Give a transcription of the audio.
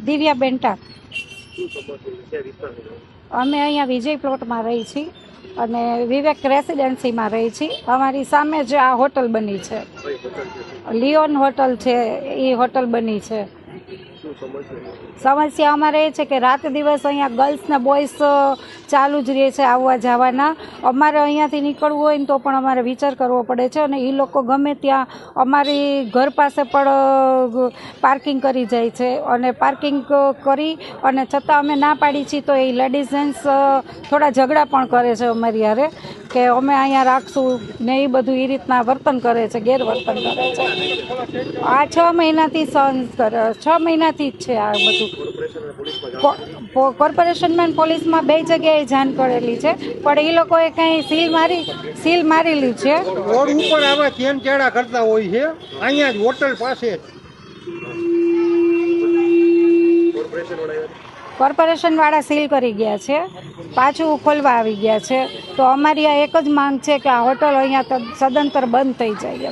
દિવ્યા બેન્ટા. અમે અહીંયા વિજય પ્લોટમાં રહી છીએ અને વિવેક રેસિડેન્સીમાં રહી છીએ. અમારી સામે જ આ હોટલ બની છે, લિયોન હોટલ છે, એ હોટલ બની છે. સમસ્યા અમારે એ છે કે રાત દિવસ અહીંયા ગર્લ્સ ને બોયઝ ચાલુ જ રહે છે આવવા જવાના. અમારે અહીંયાથી નીકળવું હોય ને તો પણ અમારે વિચાર કરવો પડે છે અને એ લોકો ગમે ત્યાં અમારી ઘર પાસે પણ પાર્કિંગ કરી જાય છે અને પાર્કિંગ કરી અને છતાં અમે ના પાડી છીએ તો એ લેડીઝ જેન્ટ્સ થોડા ઝઘડા પણ કરે છે અમારી હારે કે અમે અહીંયા રાખશું ને એ બધું એ રીતના વર્તન કરે છે, ગેરવર્તન કરે છે. આ 6 મહિનાથી સહન કરે, 6 મહિનાથી જ છે આ બધું. કોર્પોરેશનમાં પોલીસમાં 2 જગ્યાએ જાણ કરેલી છે પણ એ લોકોએ કંઈ સીલ મારેલી છે. રોડ ઉપર આવા ચેડા કરતા હોય છે, અહીંયા જ હોટલ પાસે. કોર્પોરેશન વાળા સીલ કરી ગયા છે, પાછું ખોલવા આવી ગયા છે. તો અમારી આ એક જ માંગ છે કે આ હોટલ અહીંયા સદંતર બંધ થઈ જાય.